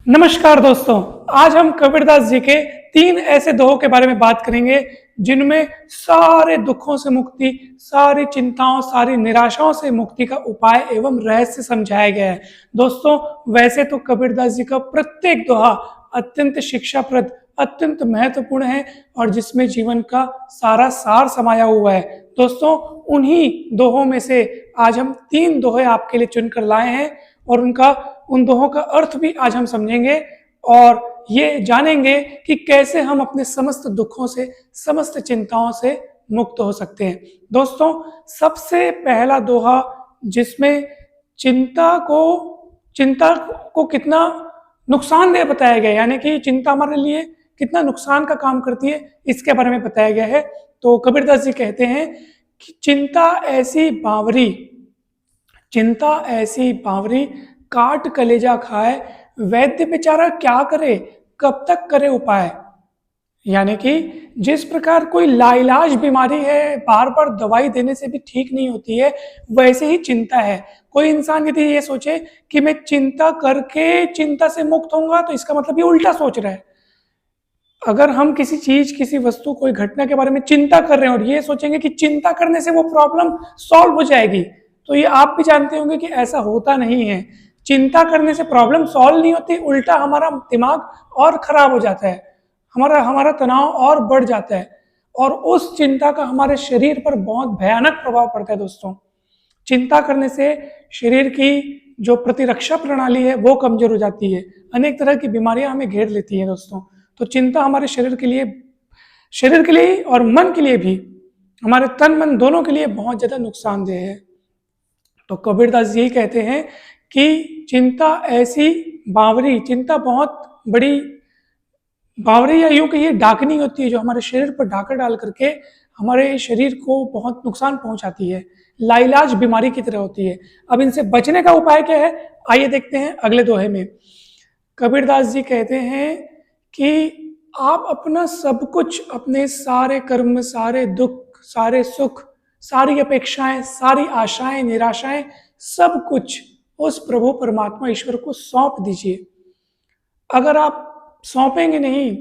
नमस्कार दोस्तों, आज हम कबीरदास जी के 3 ऐसे दोहों के बारे में बात करेंगे जिनमें सारे दुखों से मुक्ति, सारी चिंताओं, सारी निराशाओं से मुक्ति का उपाय एवं रहस्य समझाया गया है। दोस्तों, वैसे तो कबीरदास जी का प्रत्येक दोहा अत्यंत शिक्षाप्रद, अत्यंत महत्वपूर्ण है और जिसमें जीवन का सारा सार समाया हुआ है। दोस्तों, उन्हीं दोहों में से आज हम 3 दोहे आपके लिए चुनकर लाए हैं और उन दोहों का अर्थ भी आज हम समझेंगे और ये जानेंगे कि कैसे हम अपने समस्त दुखों से, समस्त चिंताओं से मुक्त हो सकते हैं। दोस्तों, सबसे पहला दोहा जिसमें चिंता को कितना नुकसानदेह बताया गया है, यानी कि चिंता हमारे लिए कितना नुकसान का काम करती है, इसके बारे में बताया गया है। तो कबीरदास जी कहते हैं कि चिंता ऐसी बावरी काट कलेजा खाए, वैद्य बेचारा क्या करे, कब तक करे उपाय। यानी कि जिस प्रकार कोई लाइलाज बीमारी है, बार बार दवाई देने से भी ठीक नहीं होती है, वैसे ही चिंता है। कोई इंसान यदि ये सोचे कि मैं चिंता करके चिंता से मुक्त होऊंगा, तो इसका मतलब ये उल्टा सोच रहा है। अगर हम किसी चीज, किसी वस्तु, कोई घटना के बारे में चिंता कर रहे हैं और ये सोचेंगे कि चिंता करने से वो प्रॉब्लम सॉल्व हो जाएगी, तो ये आप भी जानते होंगे कि ऐसा होता नहीं है। चिंता करने से प्रॉब्लम सॉल्व नहीं होती, उल्टा हमारा दिमाग और खराब हो जाता है, हमारा तनाव और बढ़ जाता है और उस चिंता का हमारे शरीर पर बहुत भयानक प्रभाव पड़ता है। दोस्तों, चिंता करने से शरीर की जो प्रतिरक्षा प्रणाली है वो कमजोर हो जाती है, अनेक तरह की बीमारियां हमें घेर लेती हैं। दोस्तों, तो चिंता हमारे शरीर के लिए और मन के लिए भी, हमारे तन मन दोनों के लिए बहुत ज्यादा नुकसानदेह है। तो कबीरदास यही कहते हैं कि चिंता बहुत बड़ी बावरी, या यूं कहिए डाकनी होती है, जो हमारे शरीर पर डाका डाल करके हमारे शरीर को बहुत नुकसान पहुंचाती है, लाइलाज बीमारी की तरह होती है। अब इनसे बचने का उपाय क्या है, आइए देखते हैं अगले दोहे में। कबीरदास जी कहते हैं कि आप अपना सब कुछ, अपने सारे कर्म, सारे दुख, सारे सुख, सारी अपेक्षाएं, सारी आशाएं, निराशाएं, सब कुछ उस प्रभु परमात्मा ईश्वर को सौंप दीजिए। अगर आप सौंपेंगे नहीं,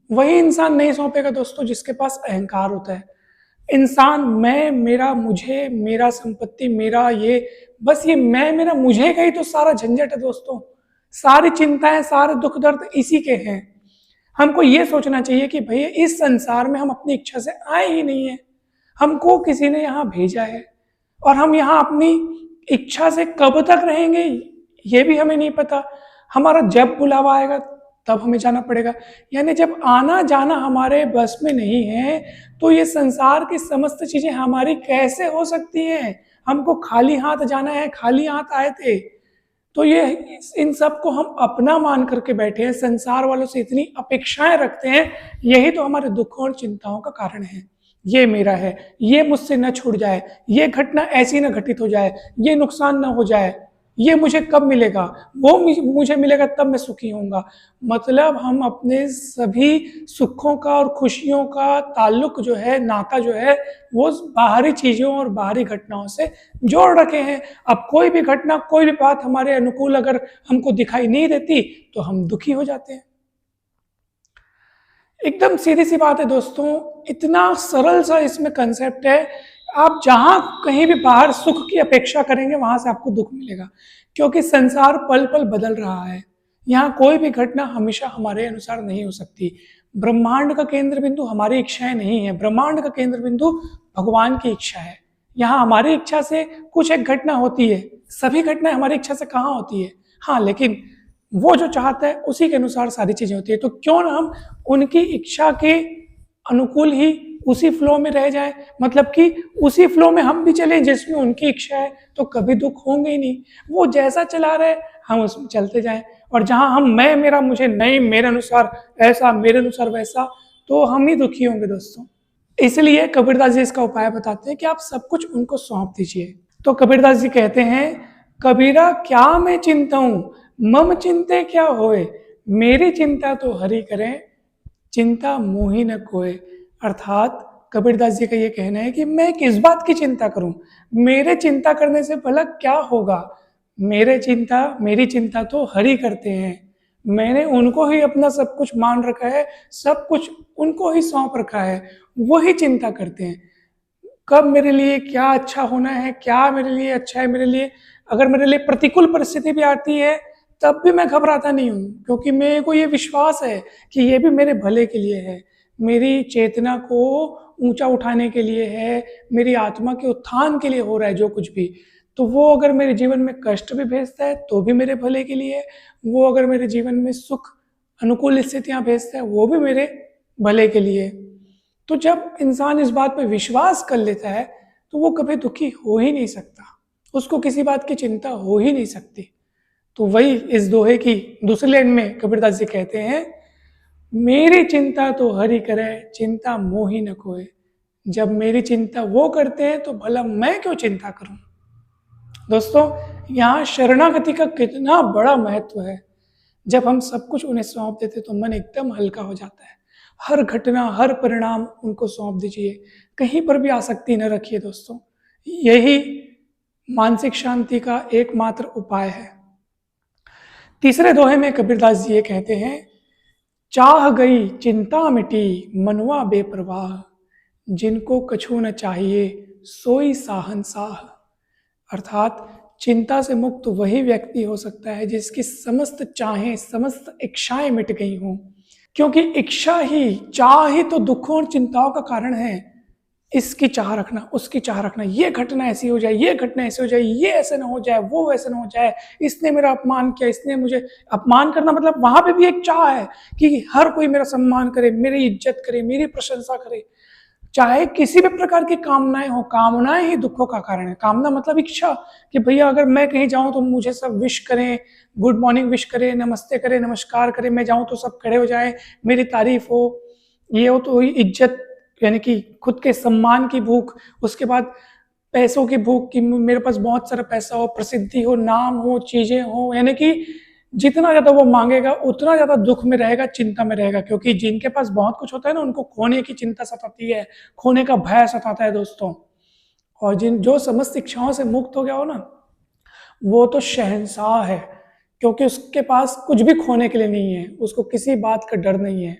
वही इंसान नहीं सौंपेगा दोस्तों जिसके पास अहंकार होता है। इंसान मैं, मेरा, मुझे, मेरा संपत्ति, मेरा ये, बस ये मैं, मेरा, मुझे का ही तो सारा झंझट है। दोस्तों, सारी चिंताएं, सारे दुख दर्द इसी के हैं। हमको ये सोचना चाहिए कि भैया इस संसार में हम अपनी इच्छा से आए ही नहीं है, हमको किसी ने यहाँ भेजा है और हम यहाँ अपनी इच्छा से कब तक रहेंगे ये भी हमें नहीं पता। हमारा जब बुलावा आएगा तब हमें जाना पड़ेगा। यानी जब आना जाना हमारे बस में नहीं है, तो ये संसार की समस्त चीजें हमारी कैसे हो सकती हैं। हमको खाली हाथ जाना है, खाली हाथ आए थे, तो ये इन सब को हम अपना मान करके बैठे हैं, संसार वालों से इतनी अपेक्षाएं रखते हैं। यही तो हमारे दुखों और चिंताओं का कारण है। ये मेरा है, ये मुझसे न छूट जाए, ये घटना ऐसी न घटित हो जाए, ये नुकसान न हो जाए, ये मुझे कब मिलेगा, वो मुझे मिलेगा तब मैं सुखी होऊंगा। मतलब हम अपने सभी सुखों का और खुशियों का ताल्लुक जो है, नाता जो है, वो बाहरी चीजों और बाहरी घटनाओं से जोड़ रखे हैं। अब कोई भी घटना, कोई भी बात हमारे अनुकूल अगर हमको दिखाई नहीं देती, तो हम दुखी हो जाते हैं। एकदम सीधी सी बात है दोस्तों, इतना सरल सा इसमें कंसेप्ट है। आप जहां कहीं भी बाहर सुख की अपेक्षा करेंगे, वहां से आपको दुख मिलेगा, क्योंकि संसार पल पल बदल रहा है। यहाँ कोई भी घटना हमेशा हमारे अनुसार नहीं हो सकती। ब्रह्मांड का केंद्र बिंदु हमारी इच्छाएं नहीं है, ब्रह्मांड का केंद्र बिंदु भगवान की इच्छा है। यहाँ हमारी इच्छा से कुछ एक घटना होती है, सभी घटनाएं हमारी इच्छा से कहाँ होती है। हाँ, लेकिन वो जो चाहता है उसी के अनुसार सारी चीजें होती है। तो क्यों ना हम उनकी इच्छा के अनुकूल ही उसी फ्लो में रह जाए, मतलब कि उसी फ्लो में हम भी चलें जिसमें उनकी इच्छा है, तो कभी दुख होंगे ही नहीं। वो जैसा चला रहे हम उसमें चलते जाएं, और जहां हम मैं, मेरा, मुझे, नहीं, मेरे अनुसार ऐसा, मेरे अनुसार वैसा, तो हम ही दुखी होंगे दोस्तों। इसलिए कबीरदास जी इसका उपाय बताते हैं कि आप सब कुछ उनको सौंप दीजिए। तो कबीरदास जी कहते हैं, कबीरा क्या मैं चिंताऊं, मम चिंते क्या होए, मेरी चिंता तो हरि करें, चिंता मोहि न कोय। अर्थात कबीरदास जी का ये कहना है कि मैं किस बात की चिंता करूं, मेरे चिंता करने से भला क्या होगा। मेरी चिंता तो हरि करते हैं। मैंने उनको ही अपना सब कुछ मान रखा है, सब कुछ उनको ही सौंप रखा है, वही चिंता करते हैं कब मेरे लिए क्या अच्छा होना है, क्या मेरे लिए अच्छा है। मेरे लिए अगर मेरे लिए प्रतिकूल परिस्थिति भी आती है तब भी मैं घबराता नहीं हूँ, क्योंकि मेरे को ये विश्वास है कि ये भी मेरे भले के लिए है, मेरी चेतना को ऊंचा उठाने के लिए है, मेरी आत्मा के उत्थान के लिए हो रहा है जो कुछ भी। तो वो अगर मेरे जीवन में कष्ट भी भेजता है तो भी मेरे भले के लिए है, वो अगर मेरे जीवन में सुख अनुकूल स्थितियां भेजता है वो भी मेरे भले के लिए। तो जब इंसान इस बात पे विश्वास कर लेता है तो वो कभी दुखी हो ही नहीं सकता, उसको किसी बात की चिंता हो ही नहीं सकती। तो वही इस दोहे की दूसरी लाइन में कबीरदास जी कहते हैं, मेरी चिंता तो हरि करे, चिंता मोहि न कोय। जब मेरी चिंता वो करते हैं तो भला मैं क्यों चिंता करूं। दोस्तों, यहाँ शरणागति का कितना बड़ा महत्व है। जब हम सब कुछ उन्हें सौंप देते तो मन एकदम हल्का हो जाता है। हर घटना, हर परिणाम उनको सौंप दीजिए, कहीं पर भी आसक्ति न रखिए दोस्तों। यही मानसिक शांति का एकमात्र उपाय है। तीसरे दोहे में कबीरदास जी ये कहते हैं, चाह गई चिंता मिटी मनुआ बेपरवाह, जिनको कछु न चाहिए सोई साहनसाह। अर्थात चिंता से मुक्त वही व्यक्ति हो सकता है जिसकी समस्त चाहें, समस्त इच्छाएं मिट गई हों, क्योंकि इच्छा ही, चाह ही तो दुखों और चिंताओं का कारण है। इसकी चाह रखना, उसकी चाह रखना, ये घटना ऐसी हो जाए, ये घटना ऐसी हो जाए, ये ऐसे ना हो जाए, वो वैसे ना हो जाए, इसने मेरा अपमान किया, इसने मुझे अपमान करना, मतलब वहां पे भी एक चाह है कि हर कोई मेरा सम्मान करे, मेरी इज्जत करे, मेरी प्रशंसा करे। चाहे किसी भी प्रकार की कामनाएं हो, कामनाएं ही दुखों का कारण है। कामना मतलब इच्छा कि भैया अगर मैं कहीं जाऊं तो मुझे सब विश करें, गुड मॉर्निंग विश करें, नमस्ते करें, नमस्कार करें, मैं जाऊं तो सब खड़े हो जाए, मेरी तारीफ हो, ये हो। तो इज्जत यानी कि खुद के सम्मान की भूख, उसके बाद पैसों की भूख कि मेरे पास बहुत सारा पैसा हो, प्रसिद्धि हो, नाम हो, चीजें हो, यानी कि जितना ज्यादा वो मांगेगा उतना ज्यादा दुख में रहेगा, चिंता में रहेगा। क्योंकि जिनके पास बहुत कुछ होता है ना, उनको खोने की चिंता सताती है, खोने का भय सताता है दोस्तों। और जो समस्त इच्छाओं से मुक्त हो गया हो ना, वो तो शहंशाह है, क्योंकि उसके पास कुछ भी खोने के लिए नहीं है, उसको किसी बात का डर नहीं है।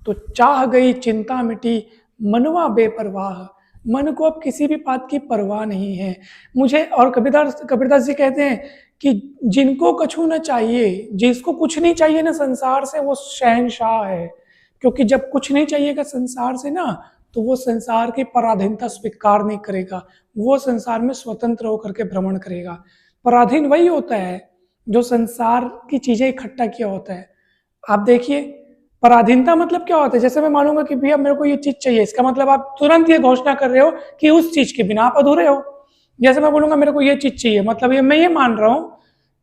तो चाह गई चिंता मिटी मनवा बेपरवाह, मन को अब किसी भी बात की परवाह नहीं है मुझे। और कबीरदास जी कहते हैं कि जिनको कछु न चाहिए, जिसको कुछ नहीं चाहिए ना संसार से, वो शहंशाह है। क्योंकि जब कुछ नहीं चाहिएगा संसार से ना, तो वो संसार की पराधीनता स्वीकार नहीं करेगा, वो संसार में स्वतंत्र होकर के भ्रमण करेगा। पराधीन वही होता है जो संसार की चीजें इकट्ठा किया होता है। आप देखिए, पराधीनता मतलब क्या होता है। जैसे मैं मानूंगा कि भैया मेरे को ये चीज चाहिए, इसका मतलब आप तुरंत ये घोषणा कर रहे हो कि उस चीज के बिना आप अधूरे हो। जैसे मैं बोलूंगा मेरे को ये चीज चाहिए, मतलब ये मैं ये मान रहा हूँ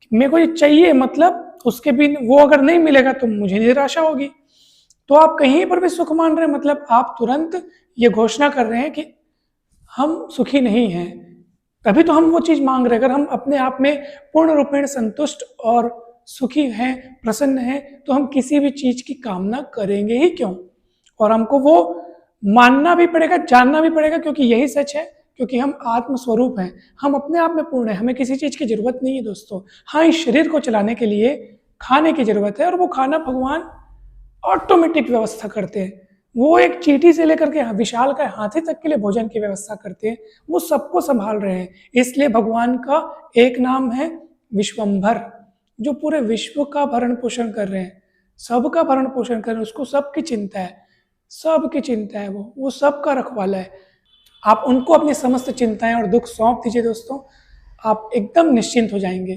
कि मेरे को ये चाहिए, मतलब उसके बिन वो अगर नहीं मिलेगा तो मुझे निराशा होगी। तो आप कहीं पर भी सुख मान रहे हैं, मतलब आप तुरंत ये घोषणा कर रहे हैं कि हम सुखी नहीं हैं। तभी तो हम वो चीज मांग रहे हैं। अगर हम अपने आप में पूर्ण रूपेण संतुष्ट और सुखी हैं, प्रसन्न हैं, तो हम किसी भी चीज की कामना करेंगे ही क्यों। और हमको वो मानना भी पड़ेगा, जानना भी पड़ेगा, क्योंकि यही सच है। क्योंकि हम आत्मस्वरूप हैं, हम अपने आप में पूर्ण हैं, हमें किसी चीज की जरूरत नहीं है दोस्तों। हाँ, इस शरीर को चलाने के लिए खाने की जरूरत है, और वो खाना भगवान ऑटोमेटिक व्यवस्था करते हैं। वो एक चींटी से लेकर के विशाल का हाथी तक के लिए भोजन की व्यवस्था करते हैं, वो सबको संभाल रहे हैं। इसलिए भगवान का एक नाम है विश्वंभर, जो पूरे विश्व का भरण पोषण कर रहे हैं, सबका भरण पोषण कर रहे हैं। उसको सबकी चिंता है, सबकी चिंता है, वो सबका रखवाला है। आप उनको अपनी समस्त चिंताएं और दुख सौंप दीजिए दोस्तों, आप एकदम निश्चिंत हो जाएंगे।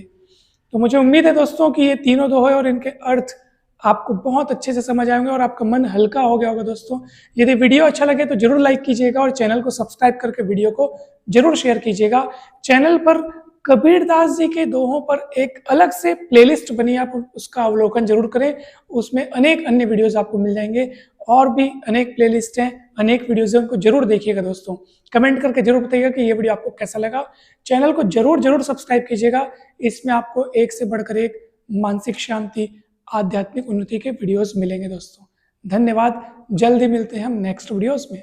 तो मुझे उम्मीद है दोस्तों कि ये तीनों दोहे और इनके अर्थ आपको बहुत अच्छे से समझ आएंगे और आपका मन हल्का हो गया होगा दोस्तों। यदि वीडियो अच्छा लगे तो जरूर लाइक कीजिएगा, और चैनल को सब्सक्राइब करके वीडियो को जरूर शेयर कीजिएगा। चैनल पर कबीरदास जी के दोहों पर एक अलग से प्लेलिस्ट बनी है, आप उसका अवलोकन जरूर करें। उसमें अनेक अन्य वीडियोज आपको मिल जाएंगे, और भी अनेक प्लेलिस्ट हैं, अनेक वीडियोज हैं, उनको जरूर देखिएगा दोस्तों। कमेंट करके जरूर बताइएगा कि ये वीडियो आपको कैसा लगा। चैनल को जरूर सब्सक्राइब कीजिएगा, इसमें आपको एक से बढ़कर एक मानसिक शांति, आध्यात्मिक उन्नति के वीडियोस मिलेंगे दोस्तों। धन्यवाद, जल्दी मिलते हैं हम नेक्स्ट वीडियोस में।